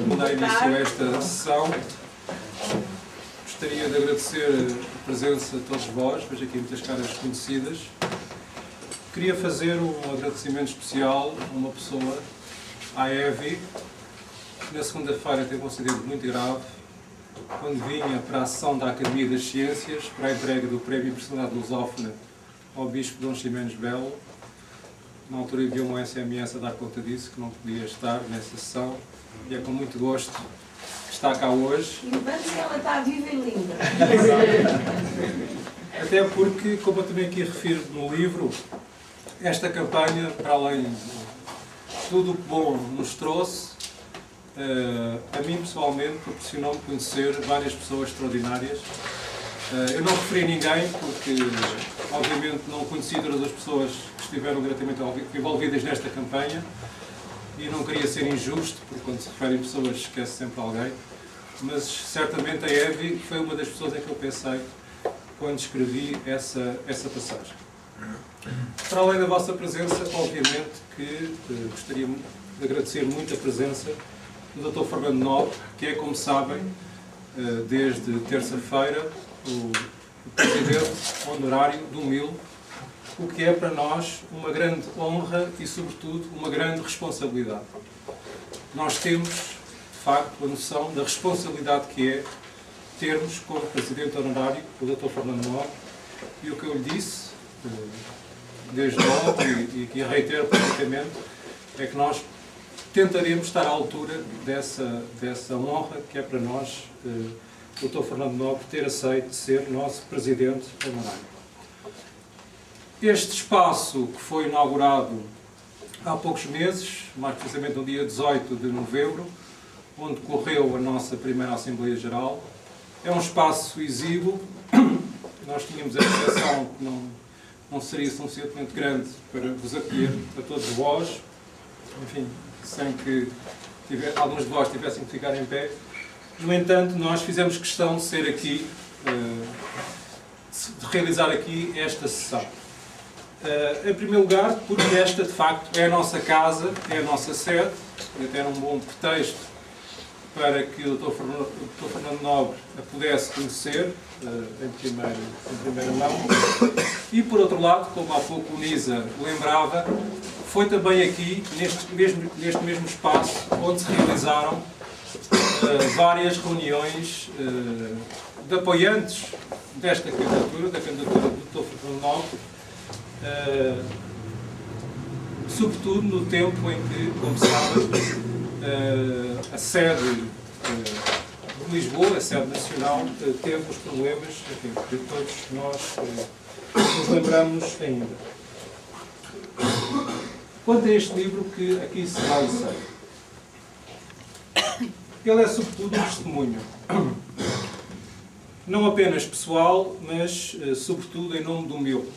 Vou dar início a esta sessão. Gostaria de agradecer a presença de todos vós, vejo aqui muitas caras conhecidas. Queria fazer um agradecimento especial a uma pessoa, à Evi, que na segunda-feira teve um acidente muito grave, quando vinha para a sessão da Academia das Ciências, para a entrega do Prémio Personalidade Lusófona ao Bispo Dom Ximenes Belo. Na altura enviou um SMS a dar conta disso, que não podia estar nessa sessão, e é com muito gosto que está cá hoje. E antes ela está viva e linda. Até porque, como eu também aqui refiro no livro, esta campanha, para além de tudo o que bom nos trouxe, a mim pessoalmente proporcionou-me conhecer várias pessoas extraordinárias. Eu não referi ninguém porque, obviamente, não conheci todas as pessoas que estiveram diretamente envolvidas nesta campanha e não queria ser injusto, porque quando se refere a pessoas esquece sempre alguém, mas certamente a Evi foi uma das pessoas em que eu pensei quando escrevi essa passagem. Para além da vossa presença, obviamente que gostaria de agradecer muito a presença do Dr. Fernando Nobre, que é, como sabem, desde terça-feira, o Presidente Honorário do MIL, o que é para nós uma grande honra e, sobretudo, uma grande responsabilidade. Nós temos, de facto, a noção da responsabilidade que é termos como Presidente Honorário o Dr. Fernando Nobre, e o que eu lhe disse, desde ontem, e que reitero publicamente, é que nós tentaremos estar à altura dessa honra que é para nós o Dr. Fernando Nobre ter aceito ser nosso Presidente Honorário. Este espaço que foi inaugurado há poucos meses, mais precisamente no dia 18 de novembro, onde decorreu a nossa primeira Assembleia Geral, é um espaço exíguo. Nós tínhamos a percepção que não seria suficientemente grande para vos acolher a todos vós, enfim, sem que alguns de vós tivessem que ficar em pé. No entanto, nós fizemos questão de ser aqui, de realizar aqui esta sessão. Em primeiro lugar, porque esta, de facto, é a nossa casa, é a nossa sede, e até era um bom pretexto para que o Dr. Fernando Nobre a pudesse conhecer em primeira mão. E, por outro lado, como há pouco o Nisa lembrava, foi também aqui, neste mesmo espaço, onde se realizaram várias reuniões de apoiantes desta candidatura, da candidatura do Dr. Fernando Nobre, sobretudo no tempo em que, como sabem, a sede de Lisboa, a sede nacional, teve os problemas, enfim, que todos nós nos lembramos ainda. Quanto a este livro que aqui se vai ser, ele é sobretudo um testemunho, não apenas pessoal, mas sobretudo em nome do MIL.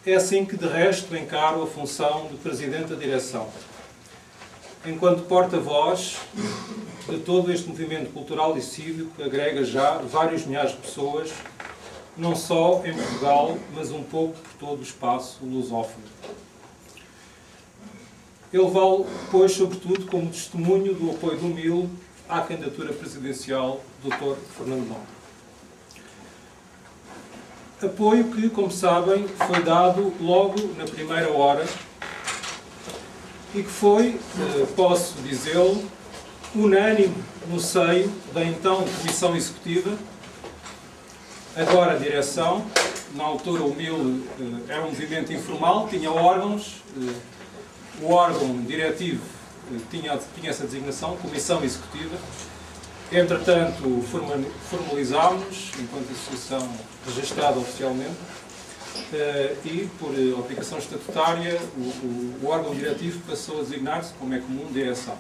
É assim que, de resto, encaro a função de Presidente da Direção, enquanto porta-voz de todo este movimento cultural e cívico que agrega já vários milhares de pessoas, não só em Portugal, mas um pouco por todo o espaço lusófono. Ele vale, pois, sobretudo, como testemunho do apoio do MIL à candidatura presidencial do Dr. Fernando Nobre. Apoio que, como sabem, foi dado logo na primeira hora e que foi, posso dizê-lo, unânime no seio da então Comissão Executiva, agora a Direção. Na altura o MIL era um movimento informal, tinha órgãos, o órgão diretivo tinha essa designação, Comissão Executiva. Entretanto, formalizámos, enquanto associação registrada oficialmente, e, por obrigação estatutária, o órgão diretivo passou a designar-se, como é comum, direção.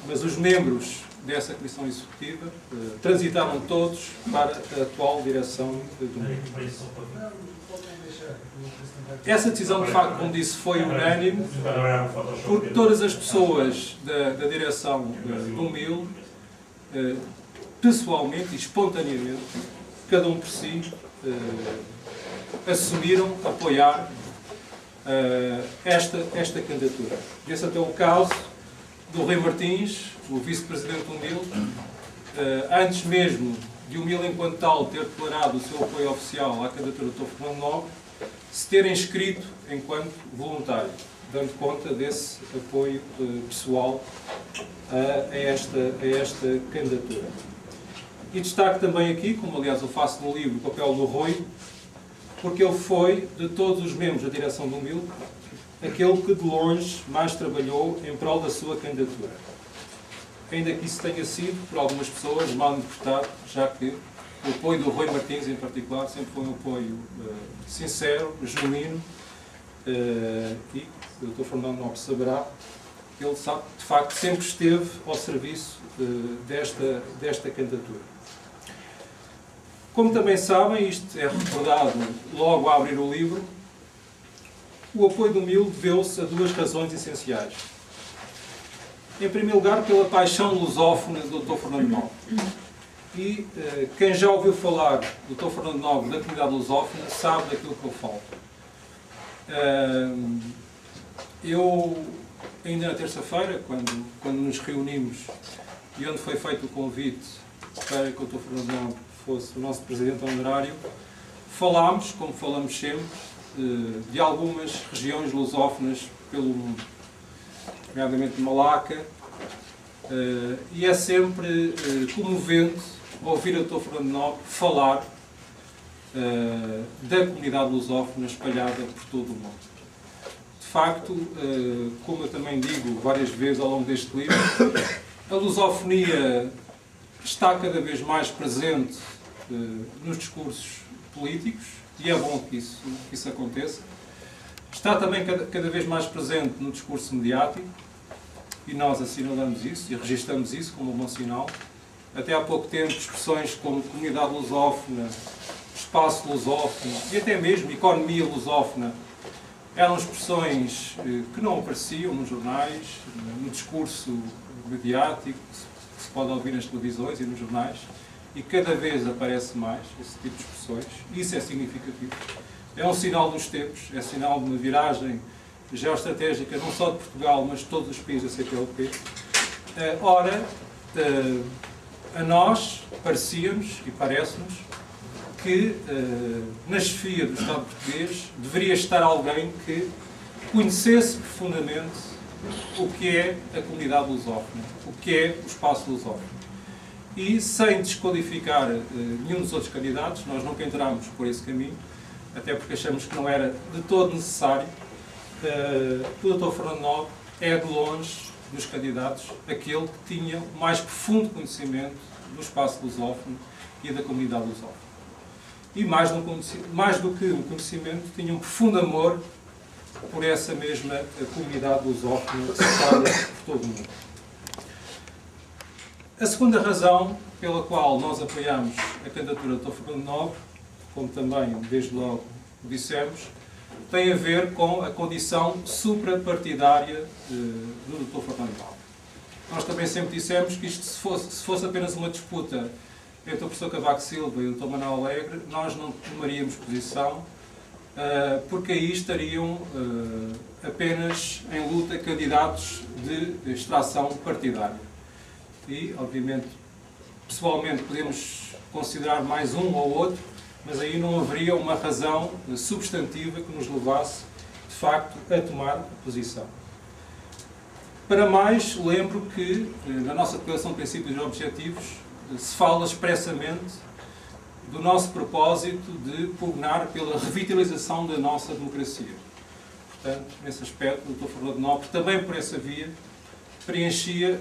Mas os membros dessa Comissão Executiva transitaram todos para a atual direção do MIL. Essa decisão, de facto, como disse, foi unânime, porque todas as pessoas da direção do MIL, pessoalmente e espontaneamente, cada um por si, assumiram apoiar esta candidatura. Esse até o caso do Rui Martins, o vice-presidente do MIL, antes mesmo de o MIL, enquanto tal, ter declarado o seu apoio oficial à candidatura do Dr. Fernando Nobre, se ter inscrito enquanto voluntário, dando conta desse apoio pessoal a esta candidatura. E destaco também aqui, como aliás eu faço no livro, o papel do Rui, porque ele foi, de todos os membros da direção do MIL, aquele que de longe mais trabalhou em prol da sua candidatura. Ainda que isso tenha sido, por algumas pessoas, mal interpretado, já que o apoio do Rui Martins, em particular, sempre foi um apoio sincero, genuíno, e o Dr. Fernando Nobre saberá que ele, sabe, de facto, sempre esteve ao serviço desta candidatura. Como também sabem, isto é recordado logo a abrir o livro, o apoio do MIL deveu-se a duas razões essenciais. Em primeiro lugar, pela paixão lusófona do Dr. Fernando Nobre. E quem já ouviu falar do Dr. Fernando Nobre da comunidade lusófona sabe daquilo que eu falo. Eu, ainda na terça-feira, quando nos reunimos e onde foi feito o convite para que o Dr. Fernando Nobre fosse o nosso presidente honorário, falámos, como falamos sempre, de algumas regiões lusófonas pelo mundo, nomeadamente Malaca, e é sempre comovente ouvir o Dr. Fernando Nobre falar da comunidade lusófona espalhada por todo o mundo. De facto, como eu também digo várias vezes ao longo deste livro, a lusofonia está cada vez mais presente nos discursos políticos, e é bom que isso aconteça. Está também cada vez mais presente no discurso mediático, e nós assinalamos isso e registramos isso como um bom sinal. Até há pouco tempo, expressões como comunidade lusófona, espaço lusófono e até mesmo economia lusófona eram expressões que não apareciam nos jornais, no discurso mediático, que se pode ouvir nas televisões e nos jornais, e cada vez aparece mais esse tipo de expressões. Isso é significativo. É um sinal dos tempos, é sinal de uma viragem geoestratégica não só de Portugal, mas de todos os países da CPLP. Ora, a nós parecia-nos e parece-nos que na chefia do Estado português deveria estar alguém que conhecesse profundamente o que é a comunidade lusófona, o que é o espaço lusófono. E, sem desqualificar nenhum dos outros candidatos, nós nunca entramos por esse caminho, até porque achamos que não era de todo necessário. O Dr. Fernando Nobre é, de longe, dos candidatos, aquele que tinha o mais profundo conhecimento do espaço lusófono e da comunidade lusófona. E, mais do que um conhecimento, tinha um profundo amor por essa mesma comunidade lusófona que se espalha por todo o mundo. A segunda razão pela qual nós apoiamos a candidatura do Dr. Fernando Nobre, como também desde logo dissemos, tem a ver com a condição suprapartidária do Dr. Fernando Nobre. Nós também sempre dissemos que isto, se fosse apenas uma disputa entre o professor Cavaco Silva e o Dr. Manuel Alegre, nós não tomaríamos posição, porque aí estariam apenas em luta candidatos de extração partidária. E, obviamente, pessoalmente podemos considerar mais um ou outro, mas aí não haveria uma razão substantiva que nos levasse, de facto, a tomar posição. Para mais, lembro que, na nossa Declaração de Princípios e Objetivos, se fala expressamente do nosso propósito de pugnar pela revitalização da nossa democracia. Portanto, nesse aspecto, o Dr. Fernando Nobre, também por essa via, preenchia,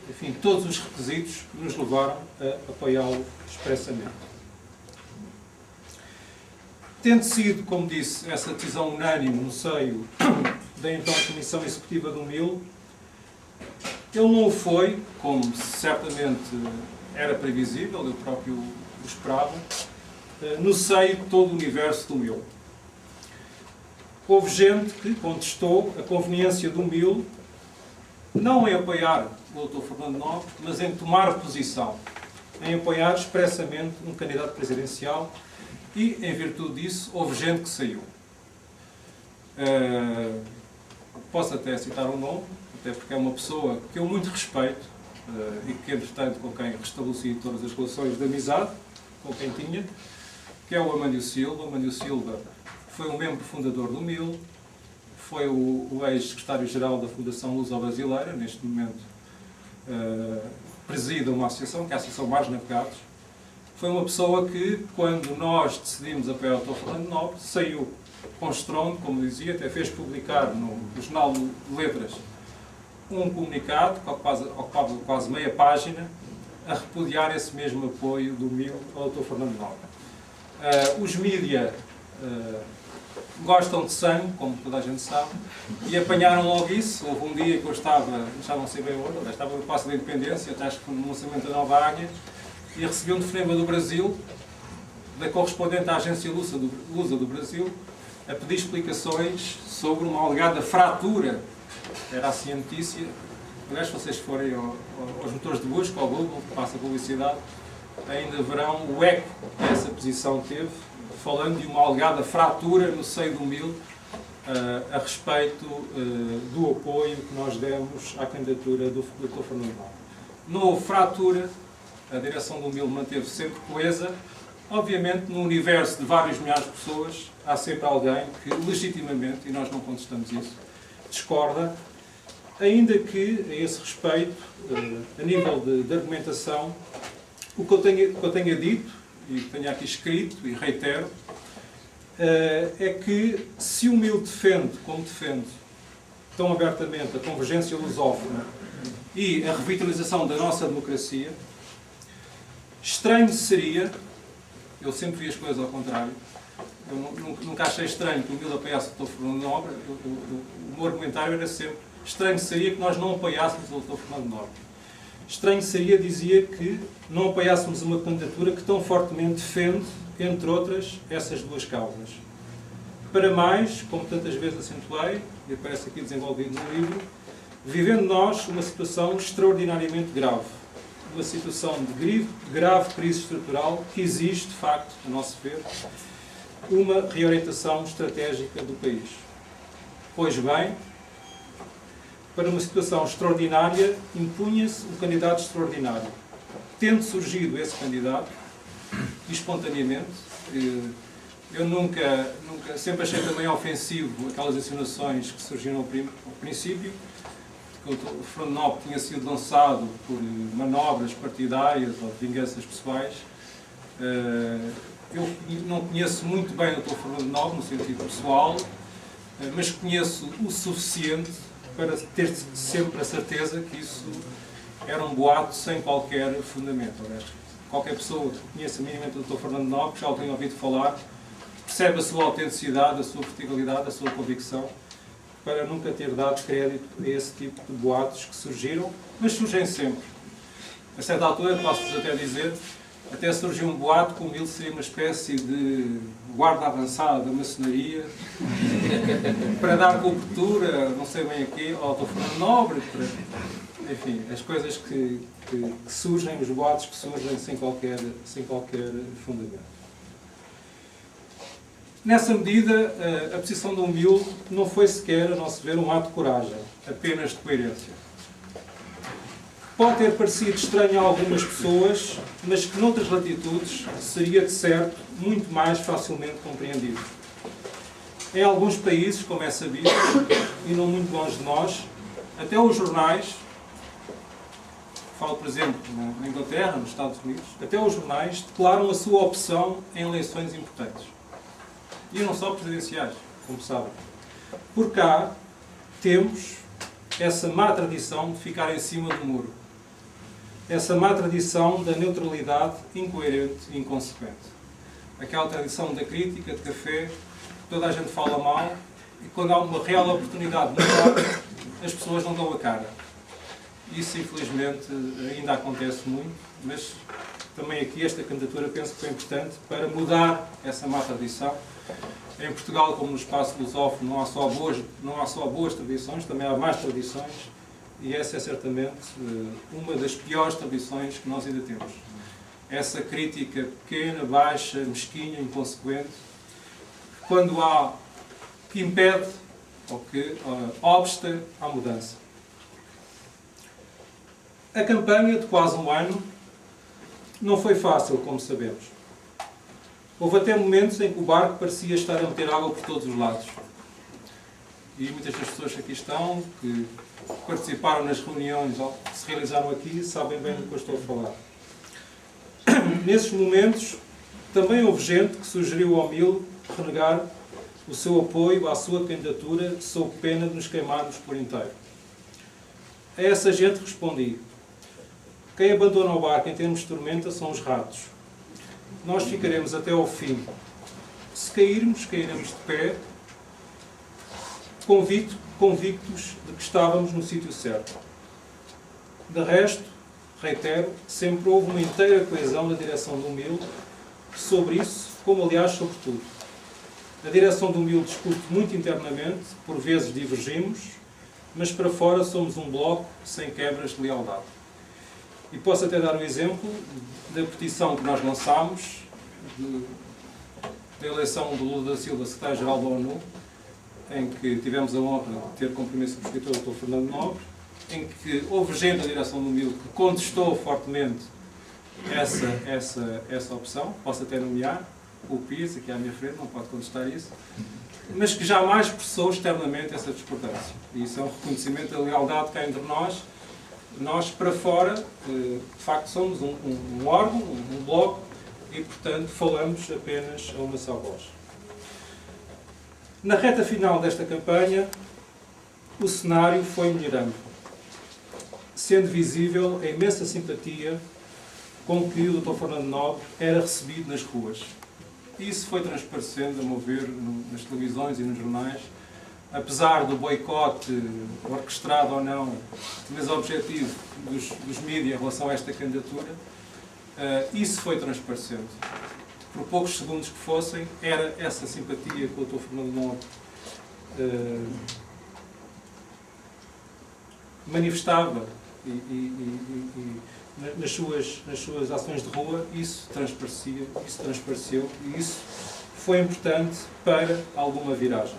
enfim, todos os requisitos que nos levaram a apoiá-lo expressamente. Tendo sido, como disse, essa decisão unânime no seio da então Comissão Executiva do MIL, ele não o foi, como certamente era previsível, eu próprio o esperava, no seio de todo o universo do MIL. Houve gente que contestou a conveniência do MIL não em apoiar o Dr. Fernando Nobre, mas em tomar posição, em apoiar expressamente um candidato presidencial, e, em virtude disso, houve gente que saiu. Posso até citar um nome, até porque é uma pessoa que eu muito respeito e que, entretanto, com quem restabeleci todas as relações de amizade, com quem tinha, que é o Amândio Silva. O Amândio Silva foi um membro fundador do MIL, foi o ex-secretário-geral da Fundação Luso-Brasileira, neste momento presida uma associação, que é a Associação Mares Navegados. Foi uma pessoa que, quando nós decidimos apoiar o Dr. Fernando Nobre, saiu com estrondo, como dizia, até fez publicar no Jornal de Letras um comunicado, que ocupava quase meia página, a repudiar esse mesmo apoio do MIL ao Dr. Fernando Nobre. Os mídia gostam de sangue, como toda a gente sabe, e apanharam logo isso. Houve um dia que eu estava, já não sei bem onde, estava no Paço da Independência, até acho que foi no lançamento da Nova Águia, e recebi um telefonema do Brasil, da correspondente à agência Lusa do Brasil, a pedir explicações sobre uma alegada fratura. Era assim a notícia. Aliás, se vocês forem aos motores de busca, ao Google, que passa publicidade, ainda verão o eco que essa posição teve, falando de uma alegada fratura no seio do MIL a respeito do apoio que nós demos à candidatura do Dr. Fernando Nobre. Não houve fratura, a direção do MIL manteve sempre coesa. Obviamente, no universo de vários milhares de pessoas, há sempre alguém que, legitimamente, e nós não contestamos isso, discorda, ainda que, a esse respeito, a nível de argumentação, o que eu tenha dito, e tenho aqui escrito, e reitero, é que se o MIL defende, como defende, tão abertamente a convergência lusófona e a revitalização da nossa democracia, estranho seria, eu sempre vi as coisas ao contrário, eu nunca achei estranho que o MIL apoiasse o Dr. Fernando Nobre, o meu argumentário era sempre, estranho seria que nós não apoiássemos o Dr. Fernando Nobre. Estranho seria, dizia, que não apoiássemos uma candidatura que tão fortemente defende, entre outras, essas duas causas. Para mais, como tantas vezes acentuei, e aparece aqui desenvolvido no livro, vivendo nós uma situação extraordinariamente grave. Uma situação de grave crise estrutural que exige, de facto, a nosso ver, uma reorientação estratégica do país. Pois bem, para uma situação extraordinária, impunha-se um candidato extraordinário. Tendo surgido esse candidato, espontaneamente, eu nunca sempre achei também ofensivo aquelas insinuações que surgiram ao princípio, que o Fernando Nobre tinha sido lançado por manobras partidárias ou de vinganças pessoais. Eu não conheço muito bem o Dr. Fernando Nobre, no sentido pessoal, mas conheço o suficiente para ter sempre a certeza que isso era um boato sem qualquer fundamento. Aliás, qualquer pessoa que conheça minimamente o Dr. Fernando Nobre, que já o tenha ouvido falar, percebe a sua autenticidade, a sua verticalidade, a sua convicção, para nunca ter dado crédito a esse tipo de boatos que surgiram, mas surgem sempre. A certa altura, posso-vos até dizer, até surgiu um boato que o MIL seria uma espécie de guarda avançada da maçonaria para dar cobertura, não sei bem aqui, ao Dr. Fernando Nobre, enfim, as coisas que surgem, os boatos que surgem sem qualquer fundamento. Nessa medida, a posição do MIL não foi sequer, a nosso ver, um ato de coragem, apenas de coerência. Pode ter parecido estranho a algumas pessoas, mas que noutras latitudes seria, de certo, muito mais facilmente compreendido. Em alguns países, como é sabido, e não muito longe de nós, até os jornais, falo, por exemplo, na Inglaterra, nos Estados Unidos, até os jornais declaram a sua opção em eleições importantes. E não só presidenciais, como sabem. Por cá, temos essa má tradição de ficar em cima do muro. Essa má tradição da neutralidade incoerente e inconsequente. Aquela tradição da crítica, de café, toda a gente fala mal, e quando há uma real oportunidade de mudar, as pessoas não dão a cara. Isso, infelizmente, ainda acontece muito, mas também aqui esta candidatura penso que foi importante para mudar essa má tradição. Em Portugal, como no espaço lusófono, não há só boas tradições, também há más tradições, e essa é certamente uma das piores tradições que nós ainda temos. Essa crítica pequena, baixa, mesquinha, inconsequente, quando há, que impede ou que obsta à mudança. A campanha de quase um ano não foi fácil, como sabemos. Houve até momentos em que o barco parecia estar a meter água por todos os lados. E muitas das pessoas que aqui estão, que participaram nas reuniões que se realizaram aqui, sabem bem do que eu estou a falar. Nesses momentos, também houve gente que sugeriu ao MIL renegar o seu apoio à sua candidatura sob pena de nos queimarmos por inteiro. A essa gente respondi: quem abandona o barco em termos de tormenta são os ratos. Nós ficaremos até ao fim. Se cairmos, cairemos de pé, convictos de que estávamos no sítio certo. De resto, reitero, sempre houve uma inteira coesão na direção do MIL sobre isso, como aliás sobre tudo. A direção do MIL discute muito internamente, por vezes divergimos, mas para fora somos um bloco sem quebras de lealdade. E posso até dar um exemplo da petição que nós lançámos, da eleição do Lula da Silva, secretário-geral da ONU, em que tivemos a honra de ter como primeiro subscritor o Dr. Fernando Nobre, em que houve gente da direção do MIL que contestou fortemente essa opção. Posso até nomear o PIS, aqui à minha frente, não pode contestar isso, mas que jamais expressou externamente essa discordância. E isso é um reconhecimento da lealdade que há entre nós. Nós, para fora, de facto, somos um órgão, um bloco, e, portanto, falamos apenas a uma só voz. Na reta final desta campanha, o cenário foi melhorando, sendo visível a imensa simpatia com que o Dr. Fernando Nobre era recebido nas ruas. Isso foi transparecendo, a meu ver, nas televisões e nos jornais, apesar do boicote, orquestrado ou não, mas objetivo dos mídias em relação a esta candidatura, isso foi transparecendo. Por poucos segundos que fossem, era essa simpatia que o Dr. Fernando Nobre manifestava e nas suas ações de rua, isso transpareceu e isso foi importante para alguma viragem.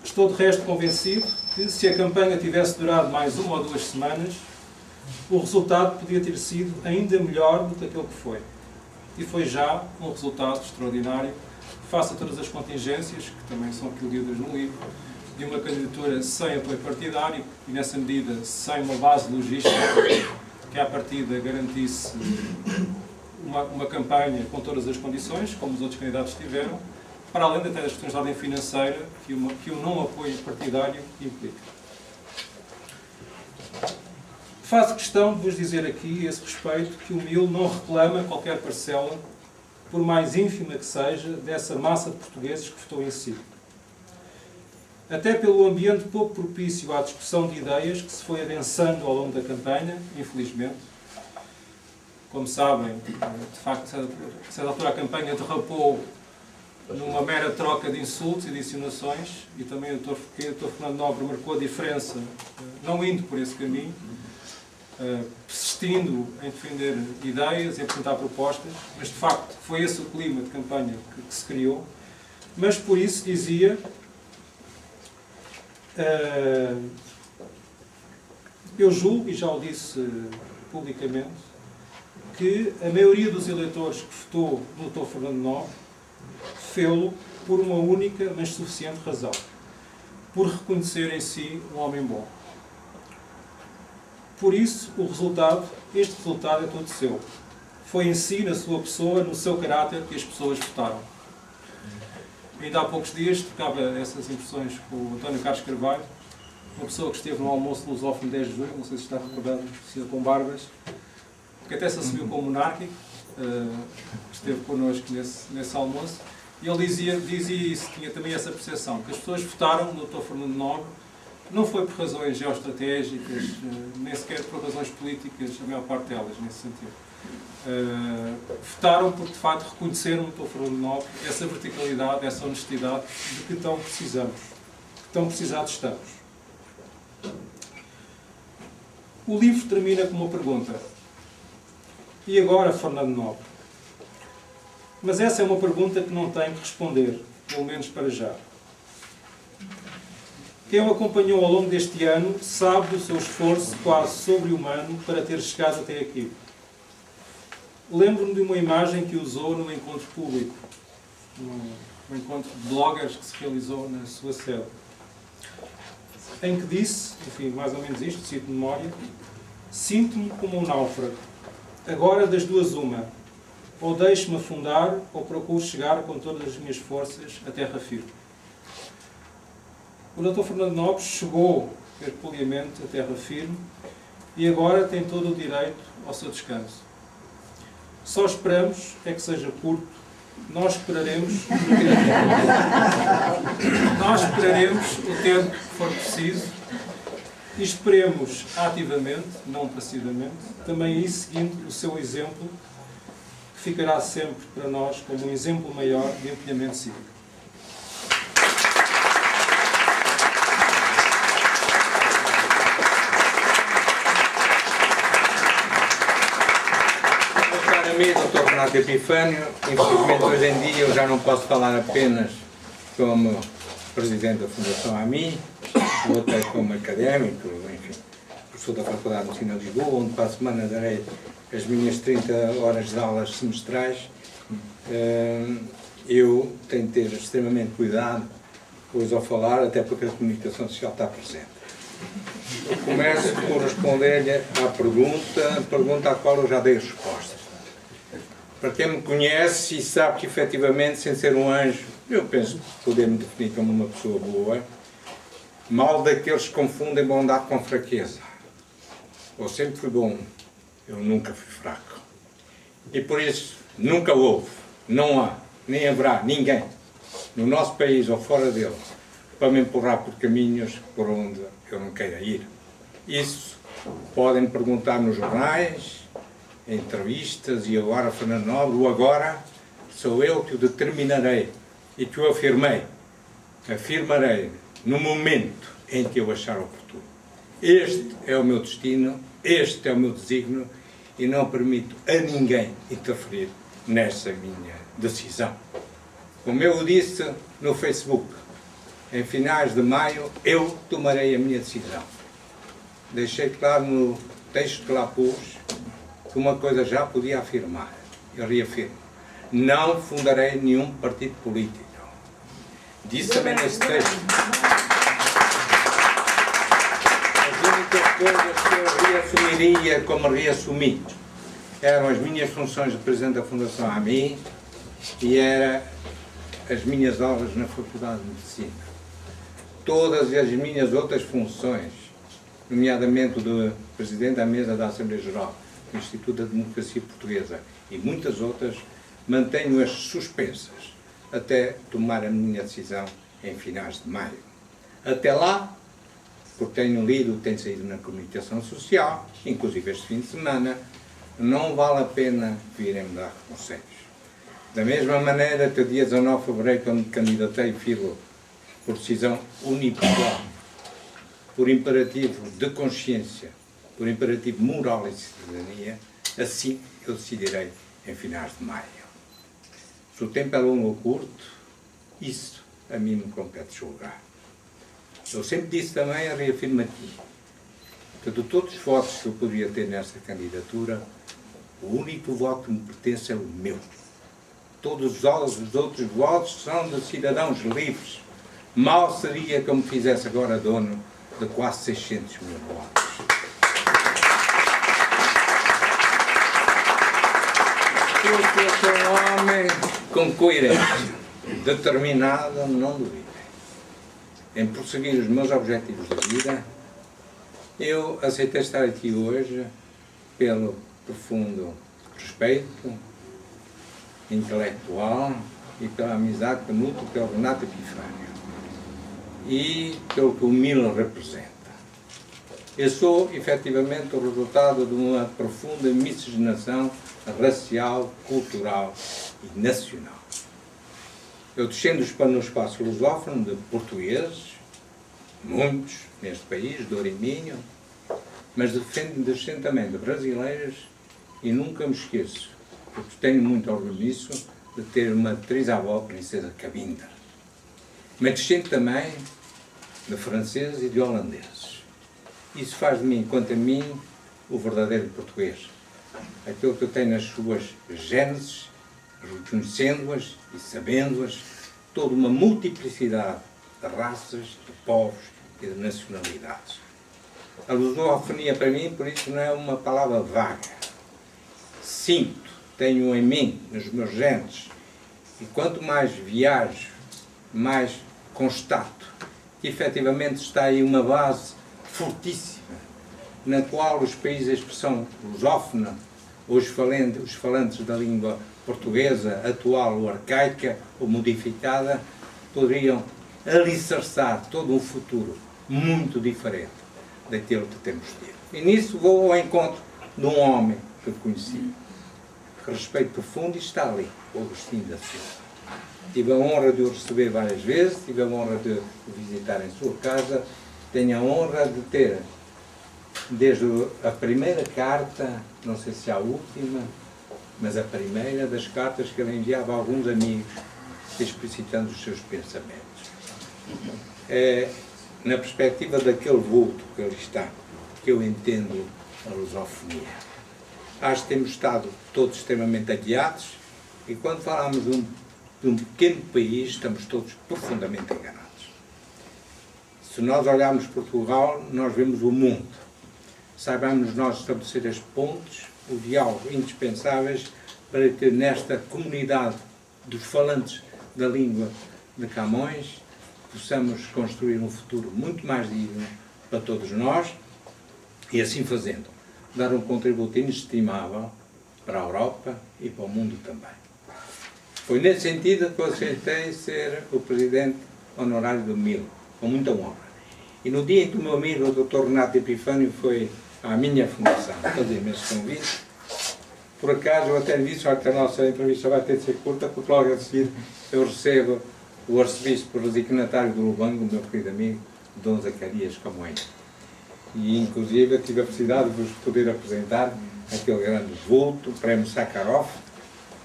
Estou de resto convencido que se a campanha tivesse durado mais 1 ou 2 semanas, o resultado podia ter sido ainda melhor do que aquele que foi. E foi já um resultado extraordinário, face a todas as contingências, que também são aqui lidas no livro, de uma candidatura sem apoio partidário e, nessa medida, sem uma base logística que, à partida, garantisse uma campanha com todas as condições, como os outros candidatos tiveram, para além até das questões de ordem financeira que o não apoio partidário implica. Faço questão de vos dizer aqui, a esse respeito, que o MIL não reclama qualquer parcela, por mais ínfima que seja, dessa massa de portugueses que votou em si. Até pelo ambiente pouco propício à discussão de ideias que se foi adensando ao longo da campanha, infelizmente. Como sabem, de facto, a certa altura a campanha derrapou numa mera troca de insultos e de insinuações, e também o Dr. Fernando Nobre marcou a diferença, não indo por esse caminho, persistindo em defender ideias e apresentar propostas, mas de facto foi esse o clima de campanha que se criou. Mas por isso dizia, eu julgo, e já o disse publicamente, que a maioria dos eleitores que votou no Dr. Fernando Nobre fê-lo por uma única, mas suficiente razão: por reconhecer em si um homem bom. Por isso, este resultado é todo seu. Foi em si, na sua pessoa, no seu caráter, que as pessoas votaram. Ainda há poucos dias, trocava essas impressões com o António Carlos Carvalho, uma pessoa que esteve no almoço lusófono 10 de julho, não sei se está recordado, senhor com barbas, que até se assumiu como monárquico, esteve connosco nesse almoço, e ele dizia isso, tinha também essa percepção, que as pessoas votaram no Dr. Fernando Nobre, não foi por razões geoestratégicas, nem sequer por razões políticas, a maior parte delas, nesse sentido. Votaram porque, de facto, reconheceram no Dr. Fernando Nobre essa verticalidade, essa honestidade de que tão precisamos, que tão precisados estamos. O livro termina com uma pergunta: e agora, Fernando Nobre? Mas essa é uma pergunta que não tenho que responder, pelo menos para já. Quem o acompanhou ao longo deste ano sabe do seu esforço quase sobre-humano para ter chegado até aqui. Lembro-me de uma imagem que usou num encontro público, num encontro de bloggers que se realizou na sua sede, em que disse, enfim, mais ou menos isto, cito de memória: sinto-me como um náufrago. Agora das duas uma. Ou deixo-me afundar, ou procuro chegar com todas as minhas forças à terra firme. O Dr. Fernando Nobres chegou herculeamente à terra firme e agora tem todo o direito ao seu descanso. Só esperamos é que seja curto. Nós esperaremos o tempo que for preciso e esperemos ativamente, não passivamente, também aí seguindo o seu exemplo, que ficará sempre para nós como um exemplo maior de empenhamento cívico. Para mim, Dr. Renato Epifânio, infelizmente hoje em dia eu já não posso falar apenas como presidente da Fundação AMI, ou até como académico, enfim, professor da Faculdade de Medicina de Lisboa, onde para a semana darei as minhas 30 horas de aulas semestrais. Eu tenho de ter extremamente cuidado depois ao falar, até porque a comunicação social está presente. Eu começo por responder-lhe à pergunta à qual eu já dei respostas. Para quem me conhece e sabe que efetivamente, sem ser um anjo, eu penso que poder-me definir como uma pessoa boa, mal daqueles que confundem bondade com fraqueza. Eu sempre fui bom, eu nunca fui fraco. E por isso, nunca houve, não há, nem haverá ninguém, no nosso país ou fora dele, para me empurrar por caminhos por onde eu não queira ir. Isso podem me perguntar nos jornais, em entrevistas, e agora Fernando Nobre, o agora sou eu que o determinarei e que o afirmarei no momento em que eu achar oportuno. Este é o meu destino, este é o meu desígnio e não permito a ninguém interferir nessa minha decisão. Como eu disse no Facebook, em finais de maio, eu tomarei a minha decisão. Deixei claro no texto que lá pus que uma coisa já podia afirmar. Eu reafirmo. Não fundarei nenhum partido político. Disse também nesse texto. As únicas coisas que eu reassumiria como reassumi eram as minhas funções de Presidente da Fundação AMI e eram as minhas aulas na Faculdade de Medicina. Todas as minhas outras funções, nomeadamente o de Presidente da Mesa da Assembleia Geral do Instituto da Democracia Portuguesa e muitas outras, mantenho-as suspensas até tomar a minha decisão em finais de maio. Até lá, porque tenho lido, tenho saído na comunicação social, inclusive este fim de semana, não vale a pena virem-me dar conselhos. Da mesma maneira que dia 19 de fevereiro, quando me candidatei, filo por decisão unipessoal, por imperativo de consciência, por imperativo moral e de cidadania, assim eu decidirei em finais de maio. Se o tempo é longo ou curto, isso a mim me compete julgar. Eu sempre disse também, e reafirmo aqui, que de todos os votos que eu poderia ter nesta candidatura, o único voto que me pertence é o meu. Todos os outros votos são de cidadãos livres. Mal seria que eu me fizesse agora dono de quase 600 mil votos. Eu sou um homem com coerência, determinado, não duvidem, em prosseguir os meus objetivos de vida. Eu aceitei estar aqui hoje pelo profundo respeito intelectual e pela amizade que nutro pelo Renato Epifânio e pelo que o MIL representa. Eu sou, efetivamente, o resultado de uma profunda miscigenação racial, cultural e nacional. Eu descendo no espaço lusófono de portugueses, muitos neste país, Douro e Minho, mas descendo também de brasileiros e nunca me esqueço, porque tenho muito orgulho nisso, de ter uma trisavó, princesa Cabinda. Mas descendo também de franceses e de holandeses. Isso faz de mim, quanto a mim, o verdadeiro português. Aquilo que eu tenho nas suas gêneses, reconhecendo-as e sabendo-as, toda uma multiplicidade de raças, de povos e de nacionalidades. A lusofonia para mim, por isso, não é uma palavra vaga. Sinto, tenho em mim, nos meus genes, e quanto mais viajo, mais constato que efetivamente está aí uma base fortíssima, na qual os países de expressão lusófona, os falantes da língua portuguesa, atual ou arcaica ou modificada, poderiam alicerçar todo um futuro muito diferente daquilo que temos tido. E nisso vou ao encontro de um homem que conheci, que respeito profundo, e está ali, o Agostinho da Silva. Tive a honra de o receber várias vezes, tive a honra de o visitar em sua casa, tenho a honra de ter, desde a primeira carta, não sei se a última, mas a primeira das cartas que ele enviava a alguns amigos, explicitando os seus pensamentos. Na perspectiva daquele vulto que ele está, que eu entendo a lusofonia. Acho que temos estado todos extremamente adiados, e quando falamos de um pequeno país, estamos todos profundamente enganados. Se nós olharmos Portugal, nós vemos o mundo. Saibamos nós estabelecer as pontes, o diálogo indispensáveis para que nesta comunidade dos falantes da língua de Camões possamos construir um futuro muito mais digno para todos nós e, assim fazendo, dar um contributo inestimável para a Europa e para o mundo também. Foi nesse sentido que eu aceitei ser o presidente honorário do MIL, com muita honra. E no dia em que o meu amigo, o Dr. Renato Epifânio, foi à minha fundação fazer-me esse convite, por acaso eu até lhe disse que a nossa entrevista vai ter de ser curta, porque logo a seguir eu recebo o arcebispo resignatário do Lubango, o meu querido amigo, Dom Zacarias Camões. E inclusive eu tive a felicidade de vos poder apresentar aquele grande vulto, o Prémio Sakharov,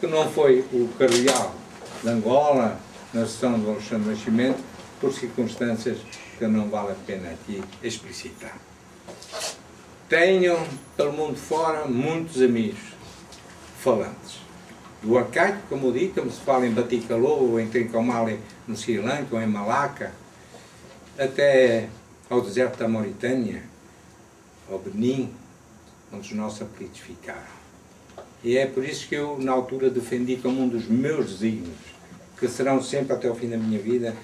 que não foi o cardeal de Angola na sessão do Alexandre Nascimento, por circunstâncias que não vale a pena aqui explicitar. Tenho, pelo mundo fora, muitos amigos falantes. Do arcaico, como eu digo, como se fala em Baticalô, ou em Trincomalee, no Sri Lanka, ou em Malaca, até ao deserto da Mauritânia, ao Benin, onde os nossos apelidos ficaram. E é por isso que eu, na altura, defendi como um dos meus desígnios, que serão sempre, até o fim da minha vida,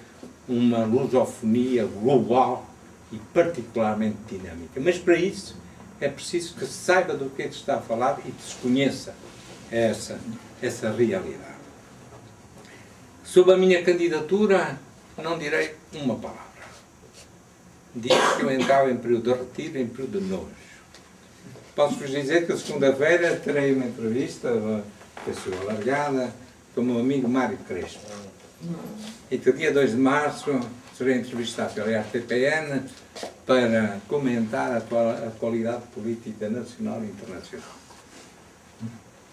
uma lusofonia global e particularmente dinâmica. Mas para isso é preciso que se saiba do que está a falar e que se conheça essa realidade. Sobre a minha candidatura, não direi uma palavra. Digo que eu entrava em período de retiro, em período de nojo. Posso-vos dizer que a segunda-feira terei uma entrevista, pessoa alargada, com o meu amigo Mário Crespo. E que dia 2 de março serei entrevistado pela RTPN para comentar a atualidade política nacional e internacional.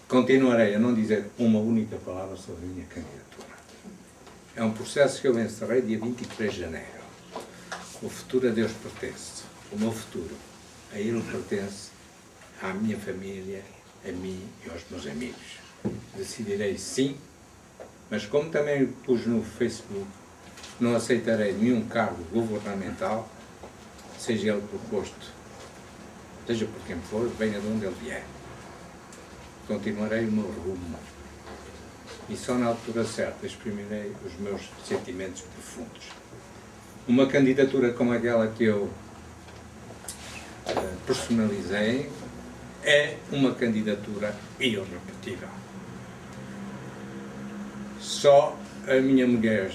Continuarei a não dizer uma única palavra sobre a minha candidatura. É um processo que eu encerrei dia 23 de janeiro. O futuro a Deus pertence. O meu futuro a Ele pertence, à minha família, a mim e aos meus amigos. Decidirei sim, mas como também pus no Facebook, não aceitarei nenhum cargo governamental, seja ele proposto, seja por quem for, venha de onde ele vier. Continuarei o meu rumo e só na altura certa exprimirei os meus sentimentos profundos. Uma candidatura como aquela que eu personalizei é uma candidatura irrepetível. Só a minha mulher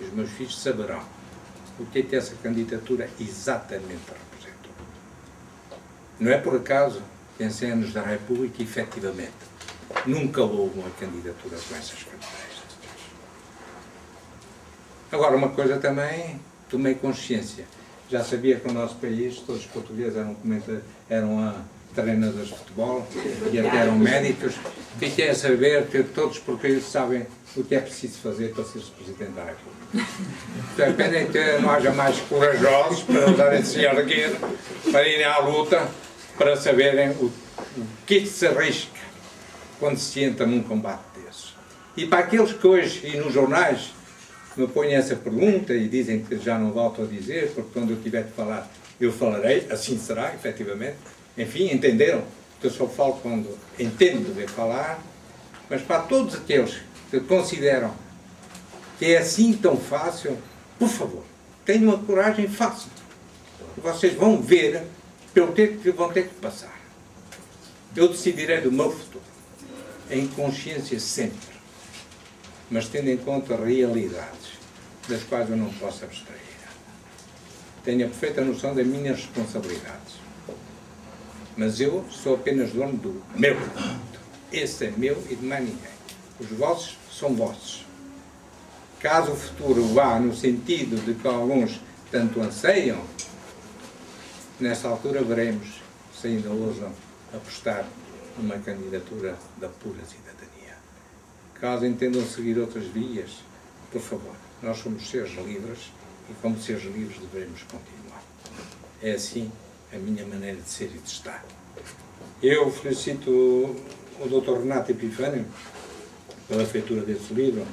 e os meus filhos saberão o que é que essa candidatura exatamente representou. Não é por acaso que em 100 anos da República, efetivamente, nunca houve uma candidatura com essas características. Agora, uma coisa também, tomei consciência. Já sabia que no nosso país todos os portugueses eram treinadores de futebol e até eram médicos. Fiquei a saber que todos os portugueses sabem o que é preciso fazer para ser Presidente da República. Dependem que não haja mais corajosos para usarem-se a erguer, para irem à luta, para saberem o que se arrisca quando se entra num combate desses. E para aqueles que hoje, e nos jornais, me põem essa pergunta e dizem que já não volto a dizer, porque quando eu tiver de falar, eu falarei, assim será, efetivamente. Enfim, entenderam que eu só falo quando entendo de falar, mas para todos aqueles que consideram que é assim tão fácil, por favor, tenham a coragem, façam. Vocês vão ver pelo que vão ter que passar. Eu decidirei do meu futuro, em consciência sempre, mas tendo em conta realidades das quais eu não posso abstrair. Tenho a perfeita noção das minhas responsabilidades, mas eu sou apenas dono do meu futuro. Esse é meu e de mais ninguém. Os vossos são vossos. Caso o futuro vá no sentido de que alguns tanto anseiam, nessa altura veremos se ainda ousam apostar numa candidatura da pura cidadania. Caso entendam seguir outras vias, por favor, nós somos seres livres e como seres livres devemos continuar. É assim a minha maneira de ser e de estar. Eu felicito o Dr. Renato Epifânio pela feitura desse livro.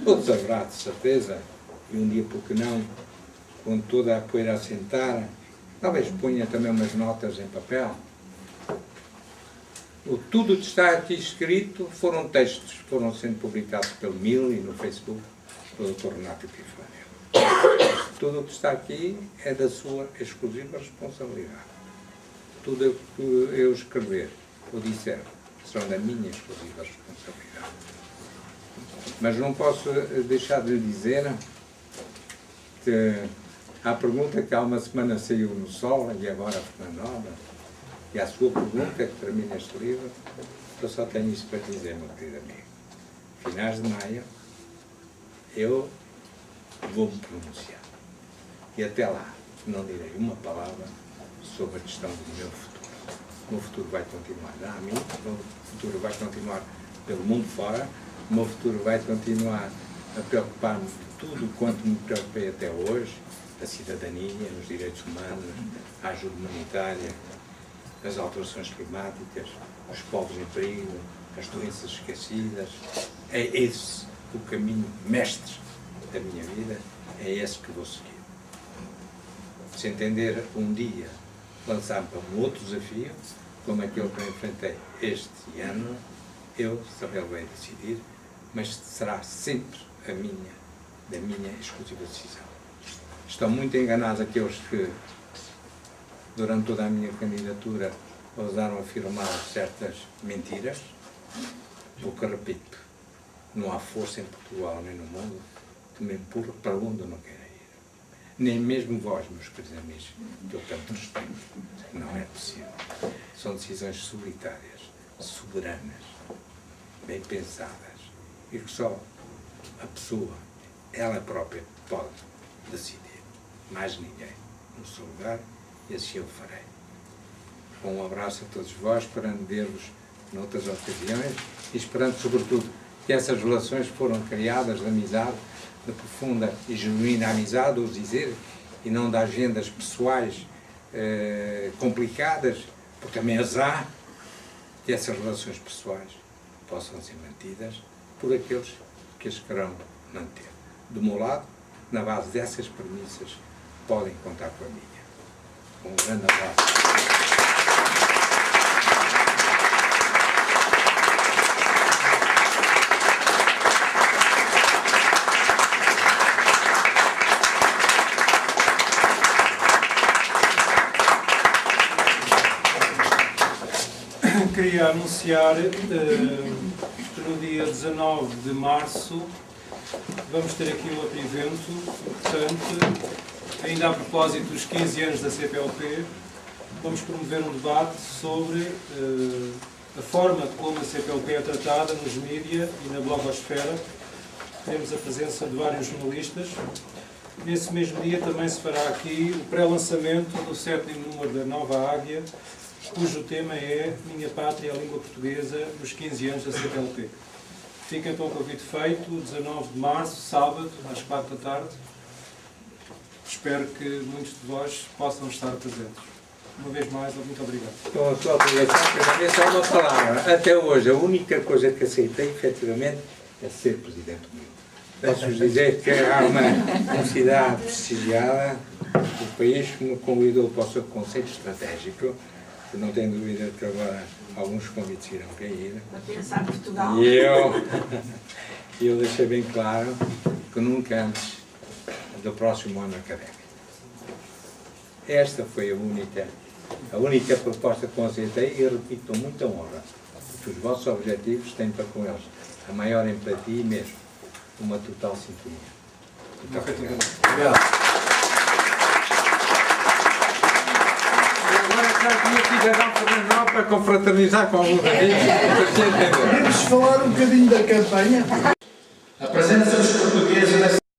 Outros haverá, de certeza, e um dia, por que não, com toda a poeira a sentar, talvez ponha também umas notas em papel. Tudo que está aqui escrito foram textos, foram sendo publicados pelo Mil e no Facebook pelo Dr. Renato Epifânio. Tudo o que está aqui é da sua exclusiva responsabilidade. Tudo o que eu escrever ou disser serão da minha exclusiva responsabilidade. Mas não posso deixar de lhe dizer que a pergunta que há uma semana saiu no Sol e agora na Nova, e a sua pergunta que termina este livro, eu só tenho isso para dizer, meu querido amigo. Finais de maio, eu vou-me pronunciar. E até lá, não direi uma palavra sobre a questão do meu futuro. O meu futuro vai continuar a mim, o meu futuro vai continuar pelo mundo fora, o meu futuro vai continuar a preocupar-me de tudo quanto me preocupei até hoje, a cidadania, os direitos humanos, a ajuda humanitária, as alterações climáticas, os povos em perigo, as doenças esquecidas. É esse o caminho mestre da minha vida, é esse que vou seguir. Se entender um dia lançar-me para um outro desafio, como aquele que eu enfrentei este ano, eu saberei decidir, mas será sempre da minha exclusiva decisão. Estão muito enganados aqueles que, durante toda a minha candidatura, ousaram afirmar certas mentiras, porque, repito, não há força em Portugal nem no mundo que me empurre para onde eu não quero ir. Nem mesmo vós, meus queridos amigos, que eu tanto respeito. Não é possível. São decisões solitárias, soberanas, bem pensadas, e que só a pessoa, ela própria, pode decidir. Mais ninguém no seu lugar, e assim eu farei. Um abraço a todos vós, esperando ver-vos noutras ocasiões e esperando, sobretudo, que essas relações foram criadas de amizade, de profunda e genuína amizade, ouso dizer, e não de agendas pessoais complicadas, porque também as há, que essas relações pessoais possam ser mantidas por aqueles que as querão manter. Do meu lado, na base dessas premissas, podem contar com a minha. Um grande abraço. Queria anunciar que no dia 19 de março vamos ter aqui um outro evento importante, ainda a propósito dos 15 anos da CPLP. Vamos promover um debate sobre a forma como a CPLP é tratada nos mídias e na blogosfera. Teremos a presença de vários jornalistas. Nesse mesmo dia também se fará aqui o pré-lançamento do 7º número da Nova Águia, cujo tema é Minha Pátria, a Língua Portuguesa, nos 15 anos da CPLP. Fica então o convite feito, 19 de março, sábado, às 4 da tarde. Espero que muitos de vós possam estar presentes. Uma vez mais, muito obrigado. Com a sua aprovação, quero só uma palavra. Até hoje, a única coisa que aceitei, efetivamente, é ser Presidente do Mundo. Posso-vos dizer que há uma cidade prestigiada do país que me convidou para o seu Conselho Estratégico, que não tenho dúvida que agora alguns convites irão cair. Para pensar Portugal. E eu deixei bem claro que nunca antes do próximo ano académico. Esta foi a única proposta que aceitei e repito com muita honra que os vossos objetivos têm para com eles a maior empatia e mesmo uma total sintonia. Muito obrigado. Agora já tinha aqui a dar Fernando para confraternizar com alguns amigos. Podemos falar um bocadinho da campanha?